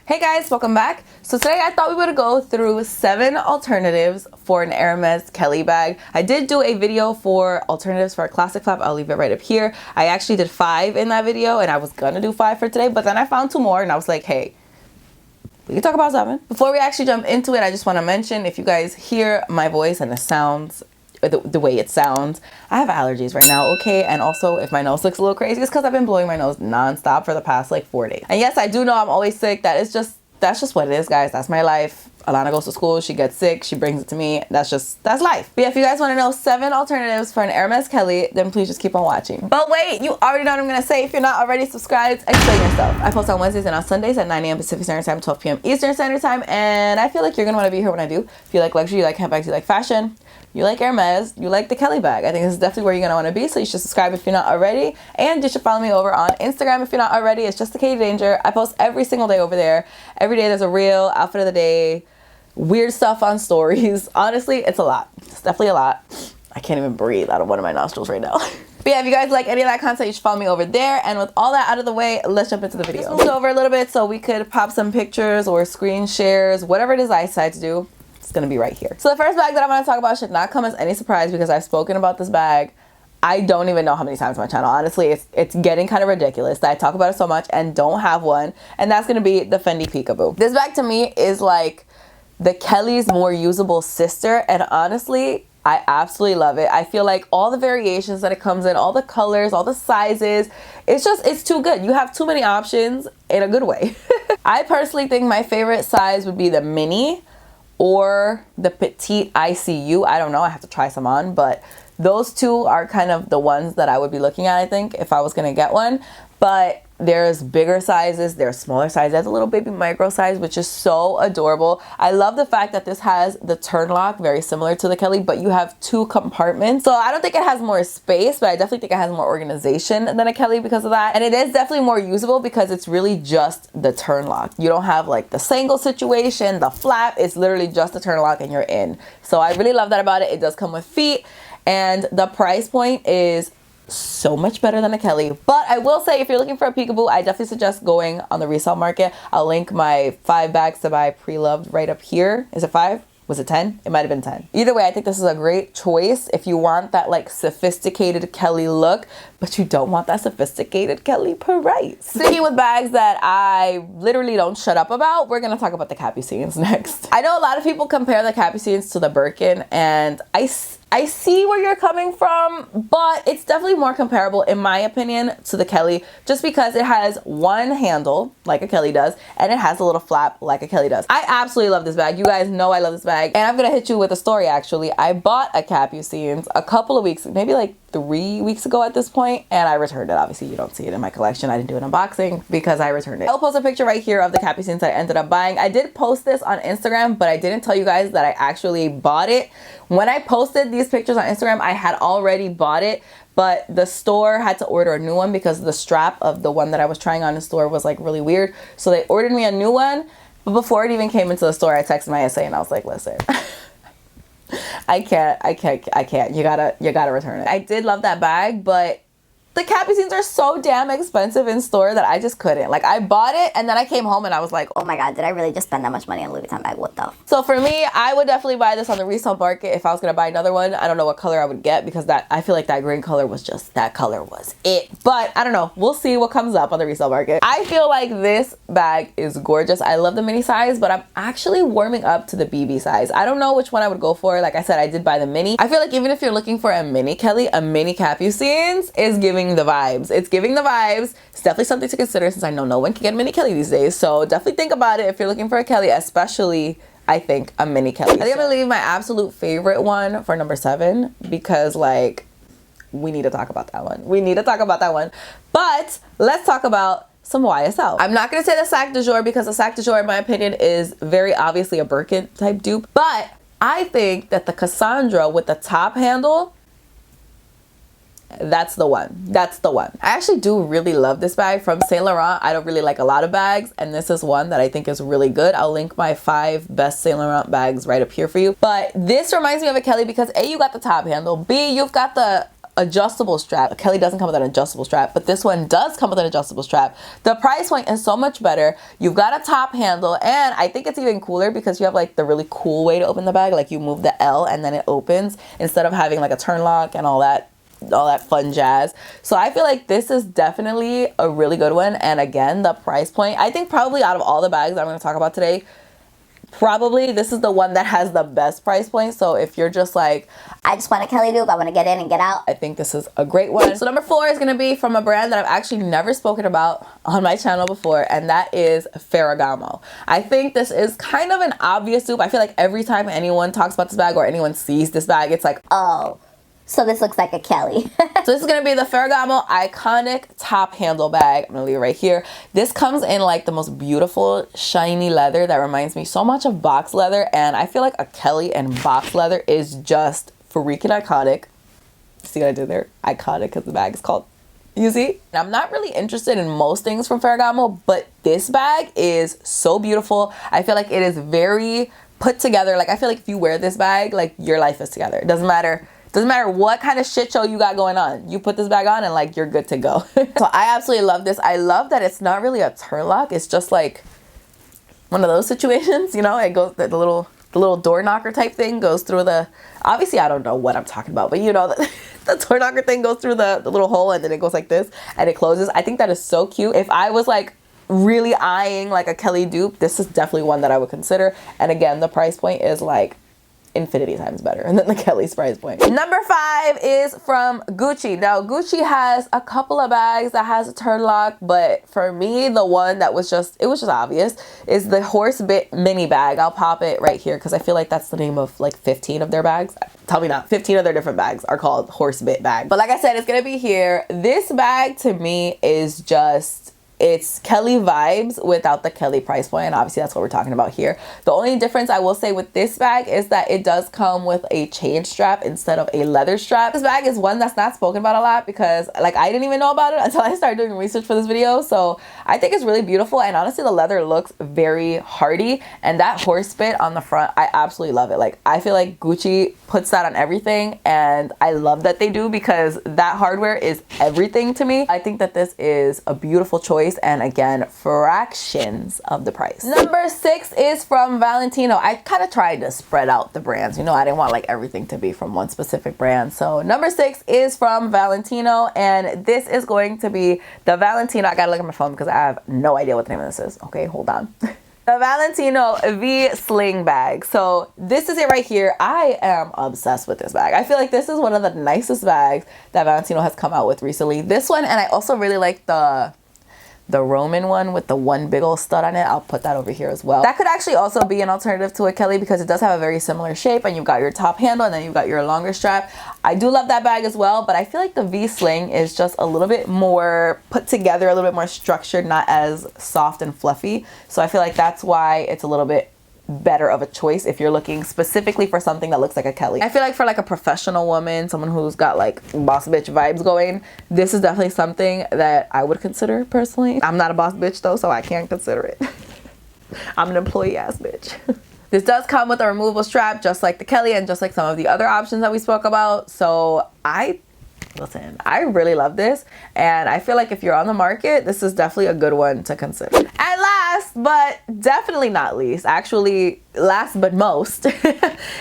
Hey guys, welcome back. So today I thought we would go through 7 alternatives for an Hermes Kelly bag. I did do a video for alternatives for a classic flap. I'll leave it right up here. I actually did 5 in that video and I was gonna do 5 for today, but then I found 2 more and I was like, hey, we can talk about 7. Before we actually jump into it, I just want to mention, if you guys hear my voice and the sounds, the way it sounds, I have allergies right now, okay? And also, if my nose looks a little crazy, it's because I've been blowing my nose non-stop for the past like 4 days. And yes, I do know I'm always sick. That's just what it is, guys. That's my life. Alana goes to school, she gets sick, she brings it to me. That's life. But yeah, if you guys want to know 7 alternatives for an Hermes Kelly, then please just keep on watching. But wait, you already know what I'm gonna say. If you're not already subscribed, explain yourself. I post on Wednesdays and on Sundays at 9 a.m. Pacific Standard Time, 12 p.m. Eastern Standard Time, and I feel like you're gonna want to be here when I do. If you like luxury, you like handbags, you like fashion, you like Hermes, you like the Kelly bag, I think this is definitely where you're gonna want to be. So you should subscribe if you're not already, and you should follow me over on Instagram if you're not already. It's just the Katie Danger. I post every single day over there. Every day there's a reel, outfit of the day, weird stuff on stories. Honestly, it's a lot. It's definitely a lot. I can't even breathe out of one of my nostrils right now. But yeah, if you guys like any of that content, you should follow me over there. And with all that out of the way, let's jump into the video. Let's move over a little bit so we could pop some pictures or screen shares, whatever it is I decide to do. It's gonna be right here. So the first bag that I'm gonna talk about should not come as any surprise because I've spoken about this bag I don't even know how many times on my channel. Honestly, it's getting kind of ridiculous that I talk about it so much and don't have one. And that's gonna be the Fendi Peekaboo. This bag to me is like the Kelly's more usable sister, and honestly, I absolutely love it. I feel like all the variations that it comes in, all the colors, all the sizes, it's too good. You have too many options in a good way. I personally think my favorite size would be the mini or the petite ICU. I don't know, I have to try some on, but those two are kind of the ones that I would be looking at, I think, if I was gonna get one. But there's bigger sizes, there's smaller sizes. There's a little baby micro size, which is so adorable. I love the fact that this has the turn lock, very similar to the Kelly, but you have 2 compartments. So I don't think it has more space, but I definitely think it has more organization than a Kelly because of that. And it is definitely more usable because it's really just the turn lock. You don't have like the single situation, the flap. It's literally just the turn lock and you're in. So I really love that about it. It does come with feet, and the price point is so much better than a Kelly. But I will say, if you're looking for a peekaboo, I definitely suggest going on the resale market. I'll link my 5 bags to buy pre-loved right up here. Is it 5? Was it 10? It might have been 10. Either way, I think this is a great choice if you want that like sophisticated Kelly look, but you don't want that sophisticated Kelly price. Sticking with bags that I literally don't shut up about, we're gonna talk about the Capucines next. I know a lot of people compare the Capucines to the Birkin, and I see where you're coming from, but it's definitely more comparable, in my opinion, to the Kelly, just because it has one handle, like a Kelly does, and it has a little flap, like a Kelly does. I absolutely love this bag. You guys know I love this bag, and I'm gonna hit you with a story, actually. I bought a Capucines a couple of weeks, maybe like 3 weeks ago at this point, and I returned it. Obviously, you don't see it in my collection. I didn't do an unboxing because I returned it. I'll post a picture right here of the Capucines I ended up buying. I did post this on Instagram, but I didn't tell you guys that I actually bought it. When I posted these pictures on Instagram, I had already bought it, but the store had to order a new one because the strap of the one that I was trying on in the store was like really weird. So they ordered me a new one, but before it even came into the store, I texted my SA and I was like, listen, I can't. You gotta return it. I did love that bag, but the Capucines are so damn expensive in store that I just couldn't. Like, I bought it and then I came home and I was like, oh my god, did I really just spend that much money on a Louis Vuitton bag? What the? So for me, I would definitely buy this on the resale market if I was gonna buy another one. I don't know what color I would get because I feel like that green color was just, that color was it. But I don't know, we'll see what comes up on the resale market. I feel like this bag is gorgeous. I love the mini size, but I'm actually warming up to the BB size. I don't know which one I would go for. Like I said, I did buy the mini. I feel like even if you're looking for a mini Kelly, a mini Capucines is giving the vibes. It's giving the vibes. It's definitely something to consider since I know no one can get a mini Kelly these days. So definitely think about it if you're looking for a Kelly, especially I think a mini Kelly. I think I'm gonna leave my absolute favorite one for number 7 because like we need to talk about that one. We need to talk about that one. But let's talk about some YSL. I'm not gonna say the Sac de Jour because the Sac de Jour, in my opinion, is very obviously a Birkin type dupe. But I think that the Cassandra with the top handle, that's the one. That's the one. I actually do really love this bag from Saint Laurent. I don't really like a lot of bags, and this is one that I think is really good. I'll link my 5 best Saint Laurent bags right up here for you. But this reminds me of a Kelly because A, you got the top handle. B, you've got the adjustable strap. Kelly doesn't come with an adjustable strap, but this one does come with an adjustable strap. The price point is so much better. You've got a top handle, and I think it's even cooler because you have like the really cool way to open the bag. Like you move the L and then it opens instead of having like a turn lock and all that fun jazz. So I feel like this is definitely a really good one. And again, the price point, I think probably out of all the bags that I'm going to talk about today, probably this is the one that has the best price point. So if you're just like, I just want a Kelly dupe, I want to get in and get out, I think this is a great one. So number 4 is going to be from a brand that I've actually never spoken about on my channel before, and that is Ferragamo. I think this is kind of an obvious dupe. I feel like every time anyone talks about this bag or anyone sees this bag, it's like, oh, so this looks like a Kelly. So this is going to be the Ferragamo Iconic Top Handle Bag. I'm going to leave it right here. This comes in like the most beautiful shiny leather that reminds me so much of box leather. And I feel like a Kelly and box leather is just freaking iconic. See what I did there? Iconic because the bag is called. You see? I'm not really interested in most things from Ferragamo, but this bag is so beautiful. I feel like it is very put together. Like I feel like if you wear this bag, like your life is together. It doesn't matter what kind of shit show you got going on. You put this bag on and like you're good to go. So I absolutely love this. I love that it's not really a turn lock. It's just like one of those situations, you know, it goes, the little door knocker type thing goes through the, obviously I don't know what I'm talking about, but you know, the door knocker thing goes through the little hole and then it goes like this and it closes. I think that is so cute. If I was like really eyeing like a Kelly dupe, this is definitely one that I would consider. And again, the price point is like infinity times better than the Kelly's price point. Number 5 is from Gucci. Now Gucci has a couple of bags that has a turn lock, but for me the one that was just obvious is the Horsebit mini bag. I'll pop it right here because I feel like that's the name of like 15 of their bags. Tell me not, 15 of their different bags are called Horsebit bags. But like I said, it's gonna be here. This bag to me is just, it's Kelly vibes without the Kelly price point, and obviously that's what we're talking about here. The only difference I will say with this bag is that it does come with a chain strap instead of a leather strap. This bag is one that's not spoken about a lot because like I didn't even know about it until I started doing research for this video. So I think it's really beautiful, and honestly the leather looks very hardy, and that horse bit on the front, I absolutely love it. Like I feel like Gucci puts that on everything, and I love that they do because that hardware is everything to me. I think that this is a beautiful choice, and again, fractions of the price. Number 6 is from Valentino. I kind of tried to spread out the brands, you know, I didn't want like everything to be from one specific brand. So number 6 is from Valentino, and this is going to be the Valentino, I gotta look at my phone because I have no idea what the name of this is. Okay, hold on. The Valentino V Sling bag. So this is it right here. I am obsessed with this bag. I feel like this is one of the nicest bags that Valentino has come out with recently. This one, and I also really like the Roman one with the one big old stud on it. I'll put that over here as well. That could actually also be an alternative to a Kelly because it does have a very similar shape, and you've got your top handle and then you've got your longer strap. I do love that bag as well, but I feel like the V Sling is just a little bit more put together, a little bit more structured, not as soft and fluffy. So I feel like that's why it's a little bit better of a choice if you're looking specifically for something that looks like a Kelly. I feel like for like a professional woman, someone who's got like boss bitch vibes going, this is definitely something that I would consider personally. I'm not a boss bitch though, so I can't consider it. I'm an employee ass bitch. This does come with a removable strap just like the Kelly and just like some of the other options that we spoke about. So listen, I really love this, and I feel like if you're on the market, this is definitely a good one to consider. And last but definitely not least, actually last but most,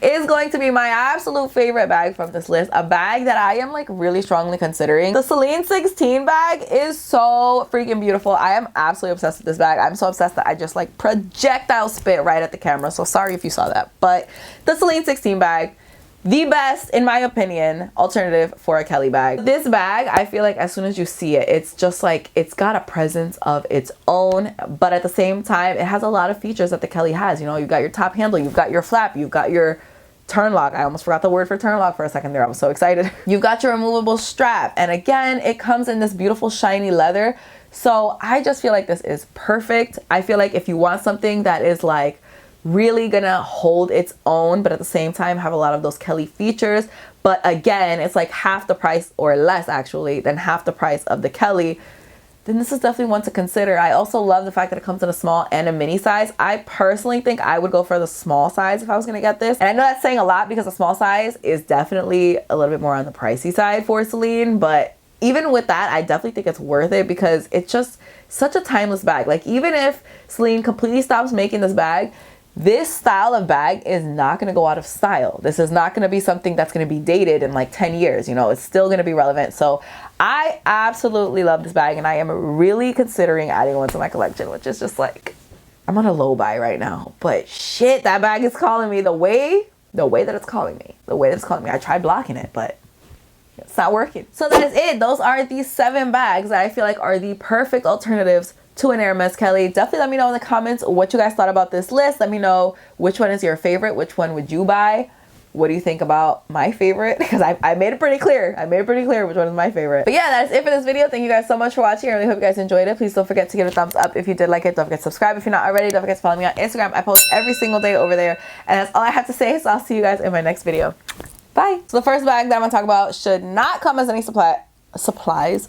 is going to be my absolute favorite bag from this list, a bag that I am like really strongly considering. The Celine 16 bag is so freaking beautiful. I am absolutely obsessed with this bag. I'm so obsessed that I just like projectile spit right at the camera, so sorry if you saw that. But the Celine 16 bag, the best, in my opinion, alternative for a Kelly bag. This bag, I feel like as soon as you see it, it's just like, it's got a presence of its own, but at the same time, it has a lot of features that the Kelly has. You know, you've got your top handle, you've got your flap, you've got your turn lock. I almost forgot the word for turn lock for a second there. I was so excited. You've got your removable strap. And again, it comes in this beautiful shiny leather. So I just feel like this is perfect. I feel like if you want something that is like really gonna hold its own, but at the same time have a lot of those Kelly features, but again, it's like half the price or less actually than half the price of the Kelly, then this is definitely one to consider. I also love the fact that it comes in a small and a mini size. I personally think I would go for the small size if I was gonna get this. And I know that's saying a lot because the small size is definitely a little bit more on the pricey side for Celine, but even with that, I definitely think it's worth it because it's just such a timeless bag. Like, even if Celine completely stops making this bag, this style of bag is not going to go out of style. This is not going to be something that's going to be dated in like 10 years. You know, it's still going to be relevant. So I absolutely love this bag, and I am really considering adding one to my collection, which is just like, I'm on a low buy right now. But shit, that bag is calling me the way that it's calling me. I tried blocking it, but it's not working. So that is it. Those are the 7 bags that I feel like are the perfect alternatives to an Hermes Kelly. Definitely let me know in the comments what you guys thought about this list. Let me know which one is your favorite. Which one would you buy? What do you think about my favorite? Because I made it pretty clear. Which one is my favorite. But yeah, that is it for this video. Thank you guys so much for watching. I really hope you guys enjoyed it. Please don't forget to give it a thumbs up if you did like it. Don't forget to subscribe if you're not already. Don't forget to follow me on Instagram. I post every single day over there. And that's all I have to say. So I'll see you guys in my next video. Bye. So the first bag that I'm gonna talk about should not come as any supplies.